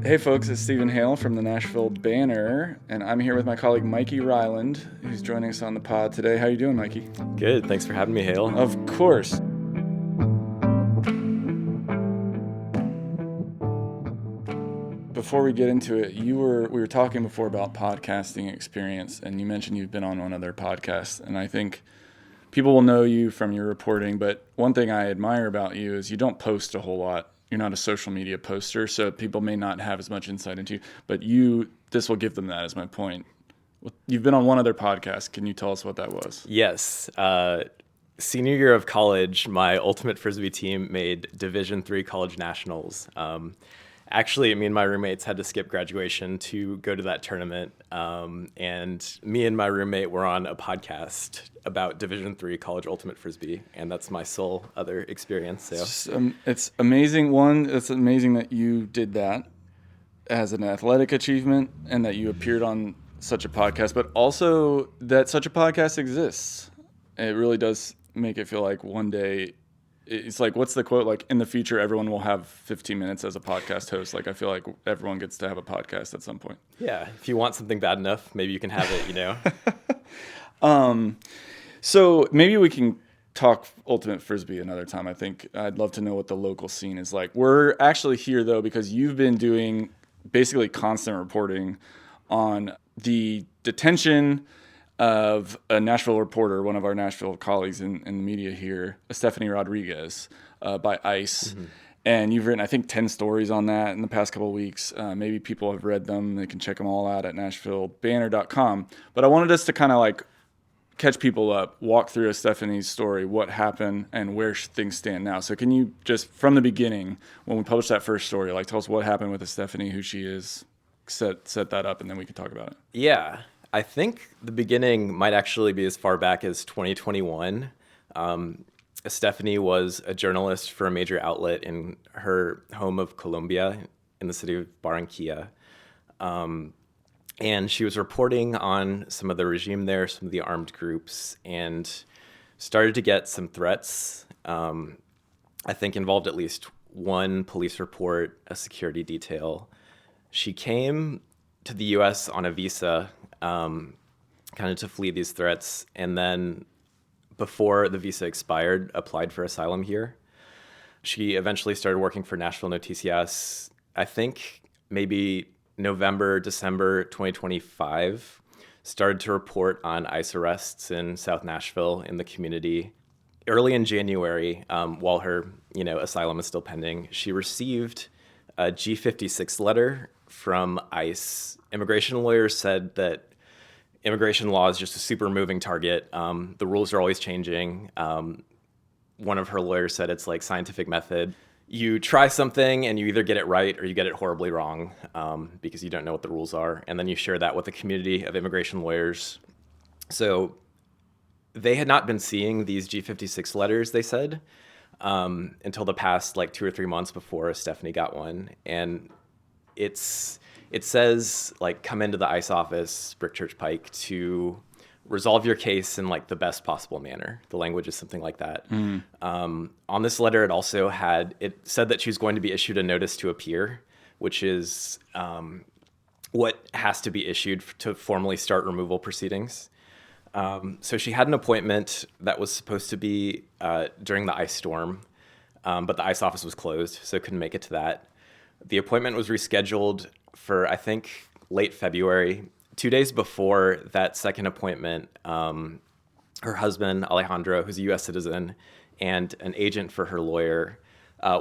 Hey folks, it's Stephen Hale from the Nashville Banner, and I'm here with my colleague Mikey Ryland, who's joining us on the pod today. How you doing, Mikey? Good, thanks for having me, Hale. Of course. Before we get into it, we were talking before about podcasting experience, and you mentioned you've been on one other podcast, and I think people will know you from your reporting, but one thing I admire about you is you don't post a whole lot. You're not a social media poster, so people may not have as much insight into you, but this will give them that, is my point. You've been on one other podcast. Can you tell us what that was? Yes. Senior year of college, my ultimate Frisbee team made Division III college nationals. Actually, me and my roommates had to skip graduation to go to that tournament. And me and my roommate were on a podcast about Division III college ultimate Frisbee. And that's my sole other experience. So. It's amazing. One, it's amazing that you did that as an athletic achievement and that you appeared on such a podcast, but also that such a podcast exists. It really does make it feel like one day, it's like, what's the quote? Like, in the future, everyone will have 15 minutes as a podcast host. Like, I feel like everyone gets to have a podcast at some point. Yeah. If you want something bad enough, maybe you can have it, So maybe we can talk Ultimate Frisbee another time. I think I'd love to know what the local scene is like. We're actually here, though, because you've been doing basically constant reporting on the detention of a Nashville reporter, one of our Nashville colleagues in the media here, Estefany Rodríguez, by ICE. Mm-hmm. And you've written, I think, 10 stories on that in the past couple of weeks. Maybe people have read them. They can check them all out at NashvilleBanner.com. But I wanted us to kind of like catch people up, walk through Estefany's story, what happened, and where things stand now. So can you just, from the beginning, when we published that first story, like tell us what happened with Estefany, who she is, set that up, and then we can talk about it. Yeah. I think the beginning might actually be as far back as 2021. Estefany was a journalist for a major outlet in her home of Colombia in the city of Barranquilla. And she was reporting on some of the regime there, some of the armed groups, and started to get some threats. I think involved at least one police report, a security detail. She came to the U.S. on a visa, kind of to flee these threats, and then before the visa expired, applied for asylum here. She eventually started working for Nashville Noticias, I think maybe November, December 2025, started to report on ICE arrests in South Nashville in the community. Early in January, while her asylum is still pending, she received a G56 letter from ICE. Immigration lawyers said that immigration law is just a super moving target. The rules are always changing. One of her lawyers said it's like scientific method. You try something and you either get it right or you get it horribly wrong because you don't know what the rules are. And then you share that with the community of immigration lawyers. So they had not been seeing these G56 letters, they said, until the past 2 or 3 months before Estefany got one. And it says, come into the ICE office, Brick Church Pike, to resolve your case in the best possible manner. The language is something like that. Mm. On this letter, it said that she was going to be issued a notice to appear, which is what has to be issued to formally start removal proceedings. So she had an appointment that was supposed to be during the ICE storm, but the ICE office was closed, so couldn't make it to that. The appointment was rescheduled for, I think, late February. 2 days before that second appointment, her husband, Alejandro, who's a U.S. citizen, and an agent for her lawyer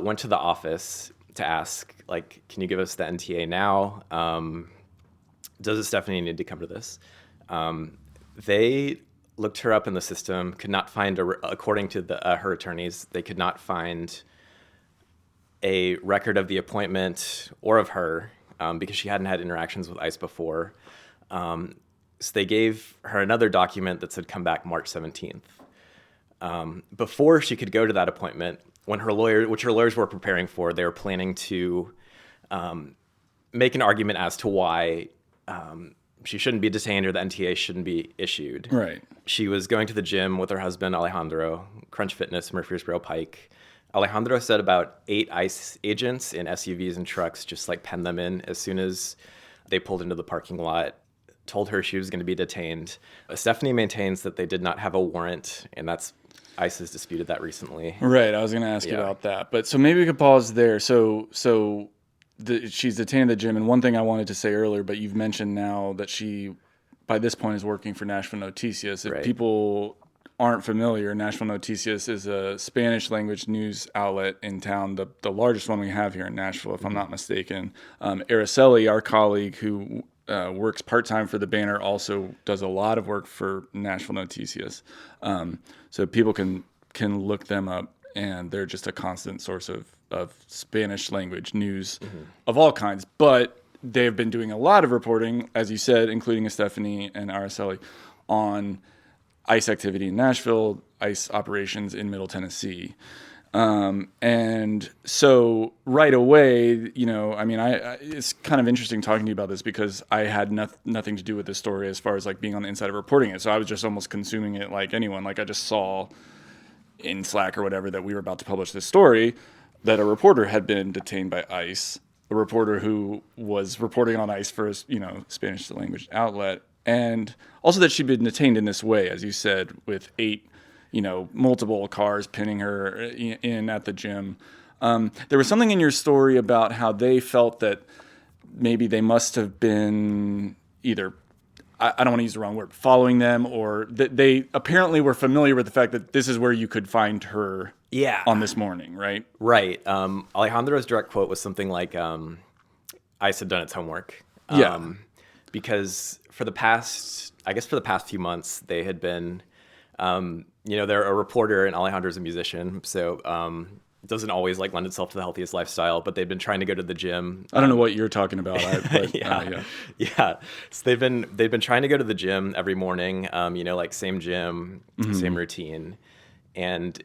went to the office to ask, can you give us the NTA now? Does Estefany need to come to this? They looked her up in the system, could not find, according to her attorneys, they could not find a record of the appointment or of her because she hadn't had interactions with ICE before. So they gave her another document that said come back March 17th. Before she could go to that appointment, which her lawyers were preparing for, they were planning to make an argument as to why she shouldn't be detained or the NTA shouldn't be issued. Right. She was going to the gym with her husband, Alejandro, Crunch Fitness, Murfreesboro Pike. Alejandro said about 8 ICE agents in SUVs and trucks just like penned them in as soon as they pulled into the parking lot, told her she was going to be detained. Estefany maintains that they did not have a warrant, and ICE has disputed that recently. Right. I was going to ask you about that. But so maybe we could pause there. So she's detained at the gym. And one thing I wanted to say earlier, but you've mentioned now that she, by this point, is working for Nashville Noticias. If people aren't familiar, Nashville Noticias is a Spanish language news outlet in town, the largest one we have here in Nashville, if I'm not mistaken. Araceli, our colleague who works part-time for the Banner, also does a lot of work for Nashville Noticias. So people can look them up, and they're just a constant source of Spanish language news of all kinds. But they've been doing a lot of reporting, as you said, including Estefany and Araceli, on ICE activity in Nashville, ICE operations in Middle Tennessee. And so right away, it's kind of interesting talking to you about this because I had nothing to do with this story as far as like being on the inside of reporting it. So I was just almost consuming it like anyone. Like I just saw in Slack or whatever that we were about to publish this story that a reporter had been detained by ICE, a reporter who was reporting on ICE for a Spanish language outlet. And also that she'd been detained in this way, as you said, with 8, multiple cars pinning her in at the gym. There was something in your story about how they felt that maybe they must have been either, I don't want to use the wrong word, following them, or that they apparently were familiar with the fact that this is where you could find her on this morning, right? Right. Alejandro's direct quote was something like, ICE had done its homework. Because for the past few months, they had been, they're a reporter and Alejandro's a musician. So it doesn't always lend itself to the healthiest lifestyle, but they've been trying to go to the gym. I don't know what you're talking about. So they've been trying to go to the gym every morning, same gym, same routine. And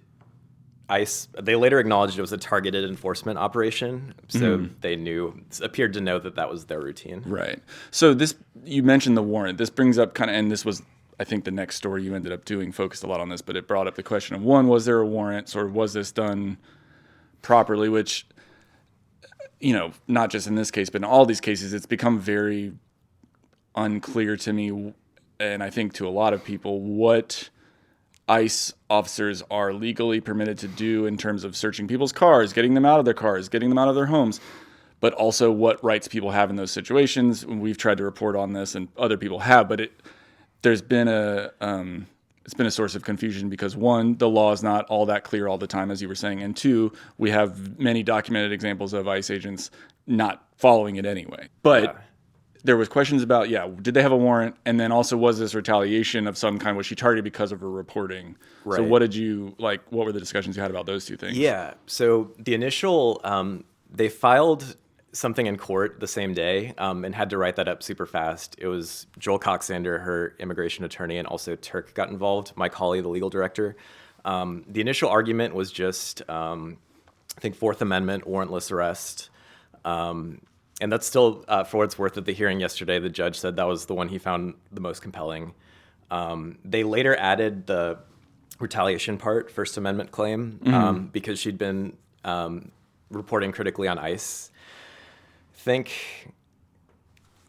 ICE, they later acknowledged it was a targeted enforcement operation, so they appeared to know that was their routine. Right. So you mentioned the warrant. This brings up and this was, I think, the next story you ended up doing focused a lot on this, but it brought up the question of, one, was there a warrant, or was this done properly, which, not just in this case, but in all these cases, it's become very unclear to me, and I think to a lot of people, what ICE officers are legally permitted to do in terms of searching people's cars, getting them out of their cars, getting them out of their homes, but also what rights people have in those situations. We've tried to report on this, and other people have, but there's been it's been a source of confusion because, one, the law is not all that clear all the time, as you were saying, and two, we have many documented examples of ICE agents not following it anyway. But there was questions about, did they have a warrant? And then also, was this retaliation of some kind? Was she targeted because of her reporting? Right. So what were the discussions you had about those two things? Yeah. So the initial, they filed something in court the same day and had to write that up super fast. It was Joel Coxander, her immigration attorney, and also Turk got involved, Mike Hawley, the legal director. The initial argument was just, I think, Fourth Amendment, warrantless arrest. And that's still, for what it's worth, at the hearing yesterday, the judge said that was the one he found the most compelling. They later added the retaliation part, First Amendment claim, because she'd been reporting critically on ICE. I think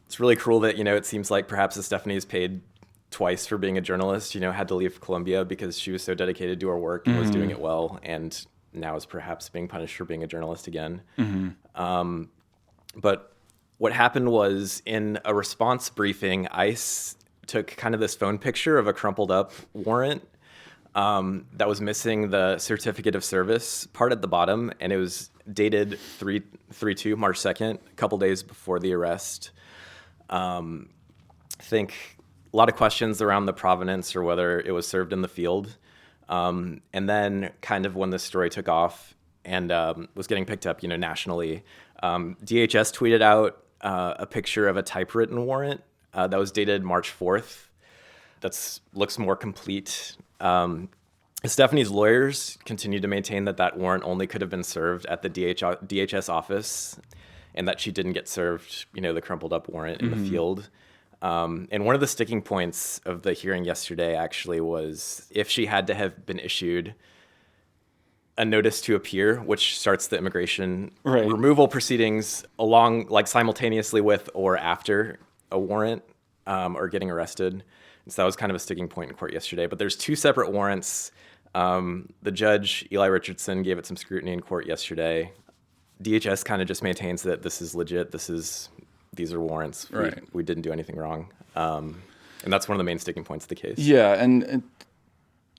it's really cruel that, it seems like perhaps Estefany is paid twice for being a journalist, had to leave Columbia because she was so dedicated to her work and was doing it well, and now is perhaps being punished for being a journalist again. But what happened was, in a response briefing, ICE took kind of this phone picture of a crumpled up warrant that was missing the certificate of service part at the bottom, and it was dated 3/2, March 2nd, a couple days before the arrest. I think a lot of questions around the provenance or whether it was served in the field. And then kind of when this story took off and was getting picked up, nationally, DHS tweeted out a picture of a typewritten warrant that was dated March 4th. That looks more complete. Estefany's lawyers continue to maintain that warrant only could have been served at the DHS office, and that she didn't get served, the crumpled up warrant in the field. And one of the sticking points of the hearing yesterday actually was if she had to have been issued a notice to appear, which starts the immigration Right. removal proceedings along, like simultaneously with or after a warrant or getting arrested. And so that was kind of a sticking point in court yesterday. But there's two separate warrants. The judge, Eli Richardson, gave it some scrutiny in court yesterday. DHS kind of just maintains that this is legit. These are warrants. Right. We didn't do anything wrong. And that's one of the main sticking points of the case. Yeah, and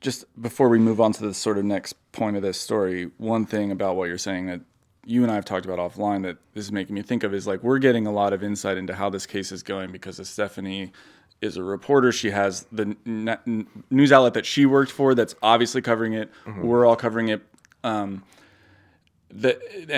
just before we move on to the sort of next point of this story, one thing about what you're saying that you and I have talked about offline that this is making me think of is like we're getting a lot of insight into how this case is going because Estefany is a reporter. She has the news outlet that she worked for that's obviously covering it. Mm-hmm. We're all covering it. And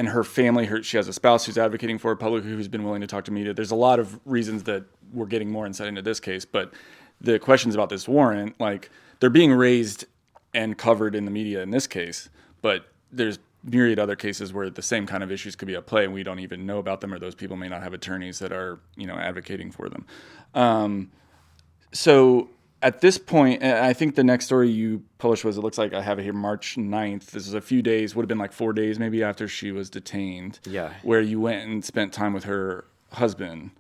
her family, she has a spouse who's advocating for it publicly, who's been willing to talk to media. There's a lot of reasons that we're getting more insight into this case, but the questions about this warrant, like they're being raised and covered in the media in this case, but there's myriad other cases where the same kind of issues could be at play and we don't even know about them, or those people may not have attorneys that are, advocating for them. So at this point, I think the next story you published was, it looks like I have it here, March 9th. This is a few days, would have been like 4 days maybe after she was detained. Yeah. Where you went and spent time with her husband,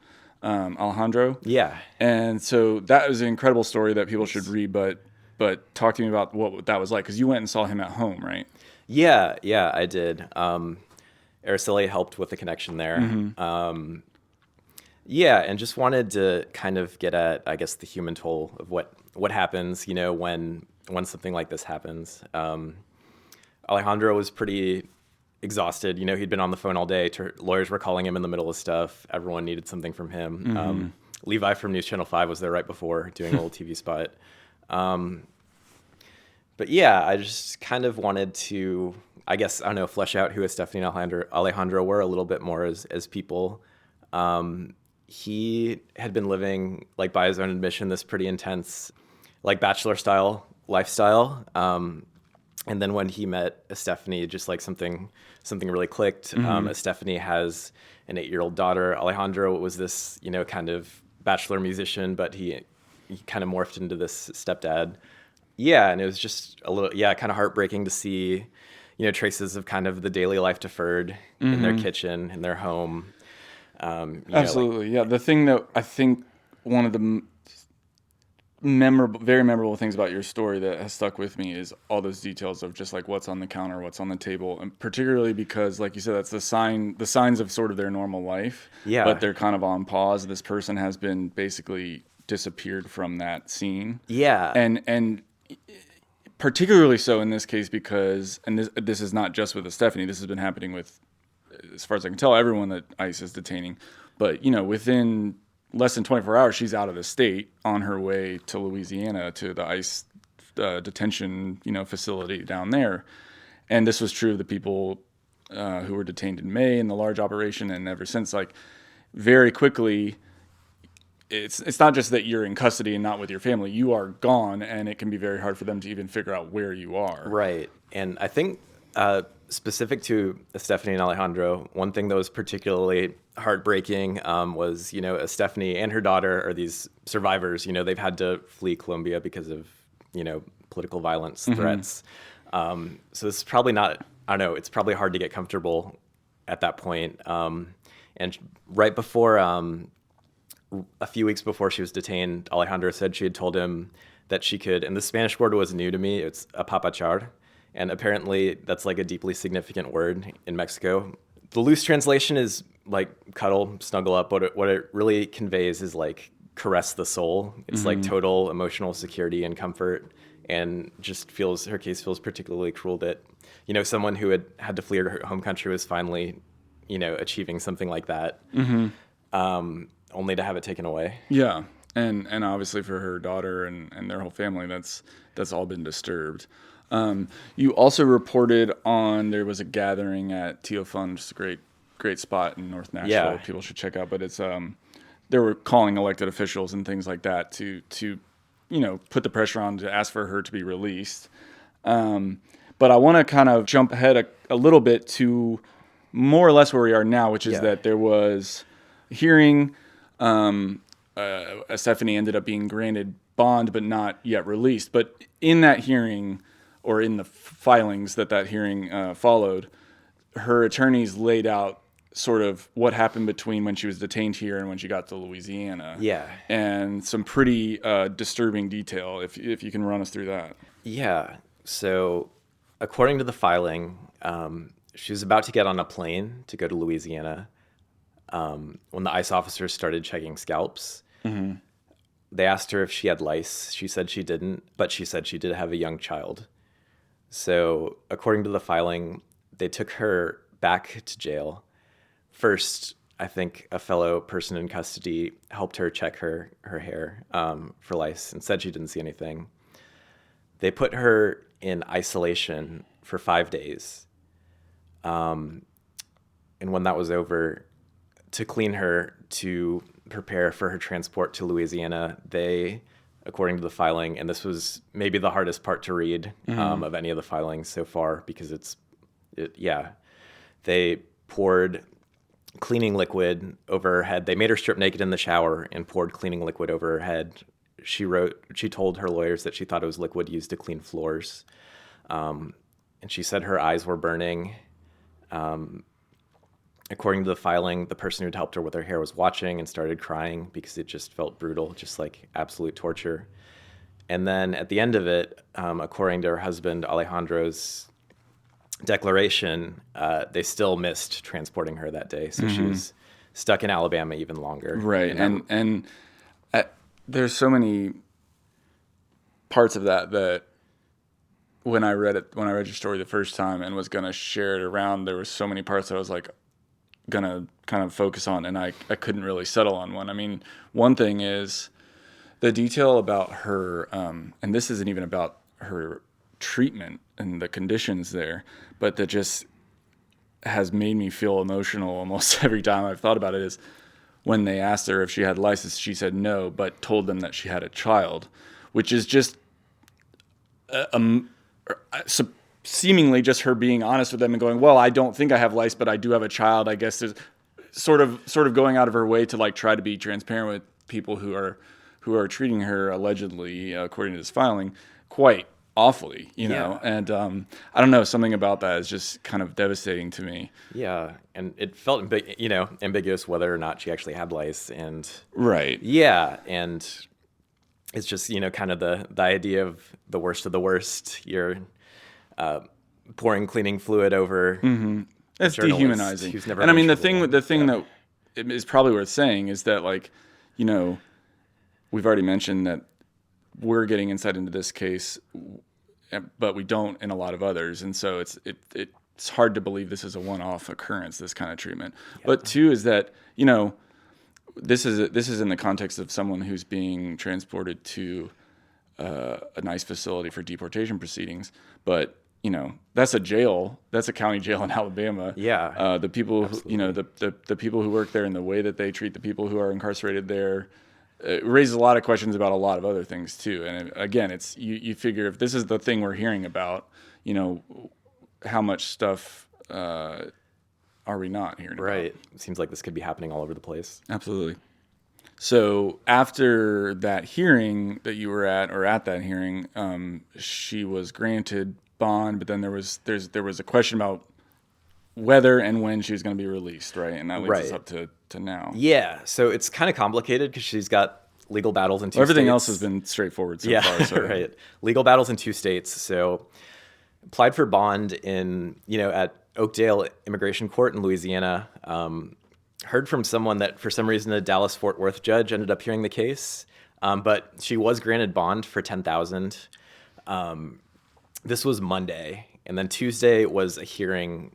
Alejandro. Yeah. And so that was an incredible story that people should read, but talk to me about what that was like, because you went and saw him at home, right? Yeah, I did. Araceli helped with the connection there. Mm-hmm. Yeah, and just wanted to kind of get at, I guess, the human toll of what happens, when something like this happens. Alejandro was pretty exhausted. He'd been on the phone all day. Lawyers were calling him in the middle of stuff. Everyone needed something from him. Mm-hmm. Levi from News Channel 5 was there right before doing a little TV spot. But yeah, I just kind of wanted to, I guess, I don't know, flesh out who Estefany and Alejandro were a little bit more as people. He had been living, like by his own admission, this pretty intense, like bachelor style lifestyle. And then when he met Estefany, just like something really clicked. Mm-hmm. Estefany has an 8-year-old daughter. Alejandro was this, kind of bachelor musician, but he kind of morphed into this stepdad. Yeah, and it was just a little, kind of heartbreaking to see, traces of kind of the daily life deferred mm-hmm. in their kitchen, in their home. Absolutely, yeah. The thing that I think one of the very memorable things about your story that has stuck with me is all those details of just like what's on the counter, what's on the table, and particularly because, like you said, that's the signs of sort of their normal life. Yeah. But they're kind of on pause. This person has been basically disappeared from that scene. Yeah. And particularly so in this case because, and this is not just with Estefany, this has been happening with, as far as I can tell, everyone that ICE is detaining. But, within less than 24 hours, she's out of the state on her way to Louisiana to the ICE detention, facility down there. And this was true of the people who were detained in May in the large operation, and ever since, like, very quickly, it's not just that you're in custody and not with your family. You are gone, and it can be very hard for them to even figure out where you are. Right. And I think specific to Estefany and Alejandro, one thing that was particularly heartbreaking was, Estefany and her daughter are these survivors. They've had to flee Colombia because of, political violence threats. Mm-hmm. So it's probably not, I don't know, it's probably hard to get comfortable at that point. And right before, a few weeks before she was detained, Alejandro said she had told him that she could, and the Spanish word was new to me, it's apapachar. And apparently that's like a deeply significant word in Mexico. The loose translation is like cuddle, snuggle up. What it really conveys is like caress the soul. It's mm-hmm. like total emotional security and comfort, and just her case feels particularly cruel that, someone who had to flee her home country was finally, achieving something like that, mm-hmm. Only to have it taken away. Yeah. And obviously for her daughter and their whole family, that's all been disturbed. You also reported on, there was a gathering at Tudhope, which is a great spot in North Nashville. Yeah. People should check out, but it's, they were calling elected officials and things like that to put the pressure on to ask for her to be released. But I want to kind of jump ahead a little bit to more or less where we are now, which is that there was a hearing. Estefany ended up being granted bond, but not yet released. But in that hearing, or in the filings that hearing followed, her attorneys laid out sort of what happened between when she was detained here and when she got to Louisiana. Yeah. And some pretty disturbing detail, if you can run us through that. Yeah. So according to the filing, she was about to get on a plane to go to Louisiana when the ICE officers started checking scalps. Mm-hmm. They asked her if she had lice. She said she didn't, but she said she did have a young child. So according to the filing, they took her back to jail. First, I think a fellow person in custody helped her check her hair for lice and said she didn't see anything. They put her in isolation for 5 days. And when that was over, to clean her, to prepare for her transport to Louisiana, they, according to the filing, and this was maybe the hardest part to read of any of the filings so far, because they poured cleaning liquid over her head. They made her strip naked in the shower and poured cleaning liquid over her head. She told her lawyers that she thought it was liquid used to clean floors. And she said her eyes were burning. According to the filing, the person who'd helped her with her hair was watching and started crying because it just felt brutal, just like absolute torture. And then at the end of it, according to her husband Alejandro's declaration, they still missed transporting her that day. So she was stuck in Alabama even longer. Right. And there's so many parts of that when I read your story the first time and was going to share it around, there were so many parts that I was like going to kind of focus on, and I couldn't really settle on one. I mean, one thing is the detail about her, and this isn't even about her treatment and the conditions there, but that just has made me feel emotional almost every time I've thought about it, is when they asked her if she had lice, she said no, but told them that she had a child, which is just seemingly just her being honest with them and going, well, I don't think I have lice, but I do have a child. I guess there's sort of going out of her way to like try to be transparent with people who are treating her allegedly, according to this filing, quite awfully, you know. And I don't know, something about that is just kind of devastating to me. Yeah, and it felt ambiguous whether or not she actually had lice, and right. Yeah, and it's just kind of the idea of the worst of the worst. You're pouring cleaning fluid over. Mm-hmm. That's dehumanizing. And I mean, the thing that is probably worth saying is that, like, we've already mentioned that we're getting insight into this case, but we don't in a lot of others, and so it's hard to believe this is a one-off occurrence, this kind of treatment. Yeah. But two is that this is in the context of someone who's being transported to a nice facility for deportation proceedings, but that's a jail. That's a county jail in Alabama. Yeah. The people, the people who work there and the way that they treat the people who are incarcerated there, it raises a lot of questions about a lot of other things too. And again, it's you figure if this is the thing we're hearing about, how much stuff are we not hearing about? Right. It seems like this could be happening all over the place. Absolutely. So after that hearing that you were at, or at that hearing, she was granted bond, but then there was a question about whether and when she was going to be released, right? And that leads us up to now. Yeah, so it's kind of complicated because she's got legal battles in two Everything states. else has been straightforward so far. So. Right. Legal battles in two states. So applied for bond in, at Oakdale Immigration Court in Louisiana. Heard from someone that for some reason a Dallas-Fort Worth judge ended up hearing the case, but she was granted bond for $10,000. This was Monday, and then Tuesday was a hearing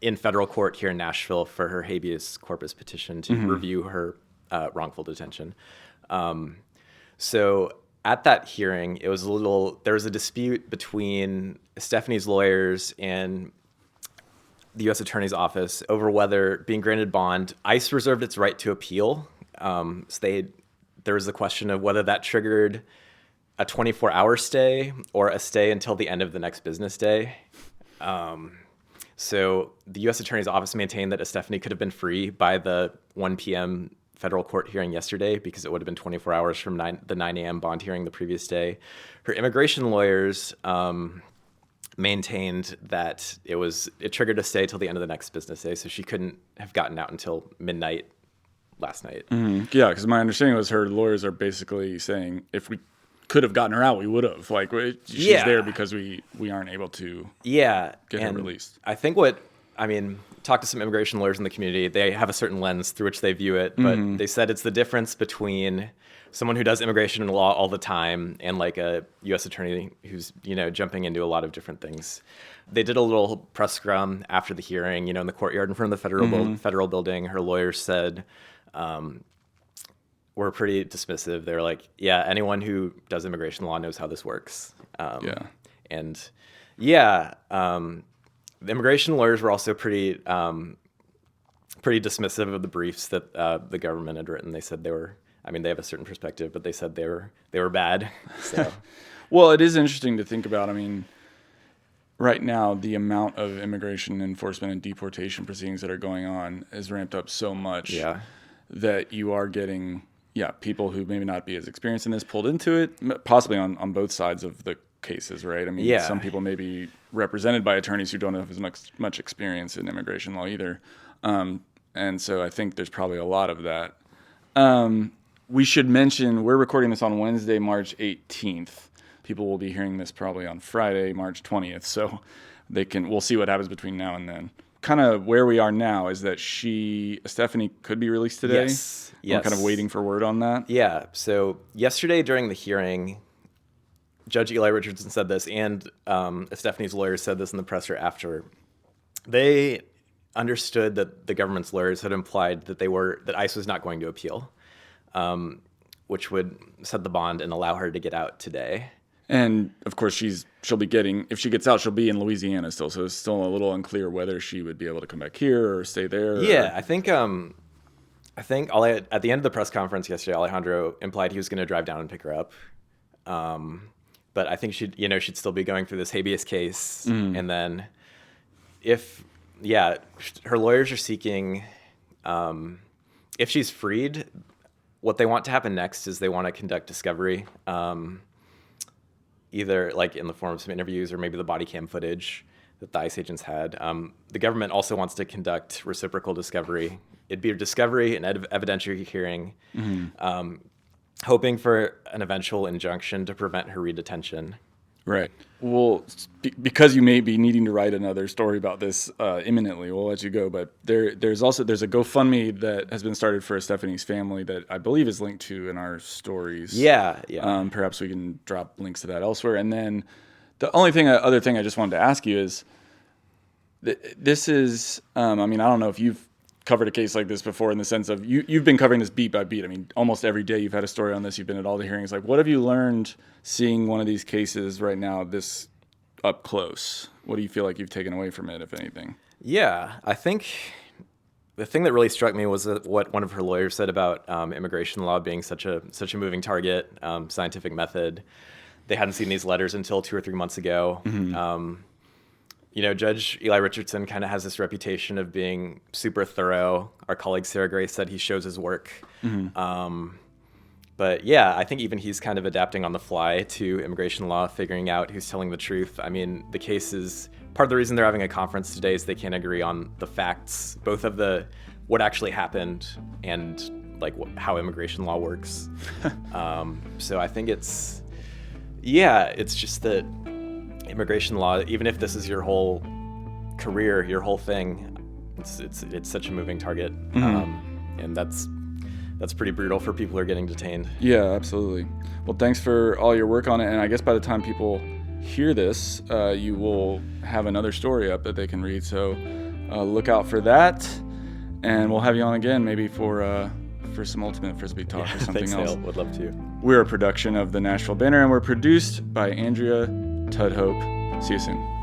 in federal court here in Nashville for her habeas corpus petition to review her wrongful detention. So at that hearing, there was a dispute between Estefany's lawyers and the U.S. Attorney's Office over whether being granted bond, ICE reserved its right to appeal. There was a question of whether that triggered a 24-hour stay or a stay until the end of the next business day. So the U.S. Attorney's Office maintained that Estefany could have been free by the 1 p.m. federal court hearing yesterday because it would have been 24 hours from the 9 a.m. bond hearing the previous day. Her immigration lawyers maintained that it triggered a stay till the end of the next business day, so she couldn't have gotten out until midnight last night. Yeah, because my understanding was her lawyers are basically saying if we could have gotten her out, we would have. Like, she's there because we aren't able to get her released. I think talk to some immigration lawyers in the community. They have a certain lens through which they view it, but they said it's the difference between someone who does immigration law all the time and like a U.S. attorney who's, jumping into a lot of different things. They did a little press scrum after the hearing, in the courtyard in front of the federal building. Her lawyers said, were pretty dismissive. They're like, yeah, anyone who does immigration law knows how this works. The immigration lawyers were also pretty dismissive of the briefs that the government had written. They said they have a certain perspective, but they said they were bad. So, well, it is interesting to think about. Right now, the amount of immigration enforcement and deportation proceedings that are going on is ramped up so much that you are getting people who maybe not be as experienced in this pulled into it, possibly on both sides of the cases, right? Some people may be represented by attorneys who don't have as much experience in immigration law either. And so I think there's probably a lot of that. We should mention we're recording this on Wednesday, March 18th. People will be hearing this probably on Friday, March 20th. So we'll see what happens between now and then. Kind of where we are now is that Estefany could be released today. Yes. We're kind of waiting for word on that. Yeah. So yesterday during the hearing, Judge Eli Richardson said this, and Estefany's lawyers said this in the presser after. They understood that the government's lawyers had implied that ICE was not going to appeal, which would set the bond and allow her to get out today. And of course, she'll be getting, if she gets out, she'll be in Louisiana still. So it's still a little unclear whether she would be able to come back here or stay there. Yeah, I think at the end of the press conference yesterday, Alejandro implied he was going to drive down and pick her up. But I think she'd still be going through this habeas case. And then her lawyers are seeking, if she's freed, what they want to happen next is they want to conduct discovery, either like in the form of some interviews or maybe the body cam footage that the ICE agents had. The government also wants to conduct reciprocal discovery. It'd be a discovery, an evidentiary hearing, hoping for an eventual injunction to prevent her redetention. Right. Well, because you may be needing to write another story about this imminently, we'll let you go. But there's a GoFundMe that has been started for Estefany's family that I believe is linked to in our stories. Yeah. Perhaps we can drop links to that elsewhere. And then the other thing I just wanted to ask you is, this is, I don't know if you've covered a case like this before in the sense of you've been covering this beat by beat. Almost every day you've had a story on this. You've been at all the hearings. Like, what have you learned seeing one of these cases right now this up close? What do you feel like you've taken away from it, if anything? Yeah, I think the thing that really struck me was what one of her lawyers said about immigration law being such a moving target, scientific method. They hadn't seen these letters until 2 or 3 months ago. Judge Eli Richardson kind of has this reputation of being super thorough. Our colleague Sarah Grace said he shows his work. But yeah, I think even he's kind of adapting on the fly to immigration law, figuring out who's telling the truth. The case is part of the reason they're having a conference today is they can't agree on the facts, both of what actually happened and like how immigration law works. So I think it's just that immigration law, even if this is your whole career, your whole thing, it's such a moving target. And that's pretty brutal for people who are getting detained. Yeah, absolutely. Well, thanks for all your work on it. And I guess by the time people hear this, you will have another story up that they can read. So look out for that. And we'll have you on again maybe for some Ultimate Frisbee talk or something else. Hale. Would love to. We're a production of the Nashville Banner, and we're produced by Andrea, Tudhope. See you soon.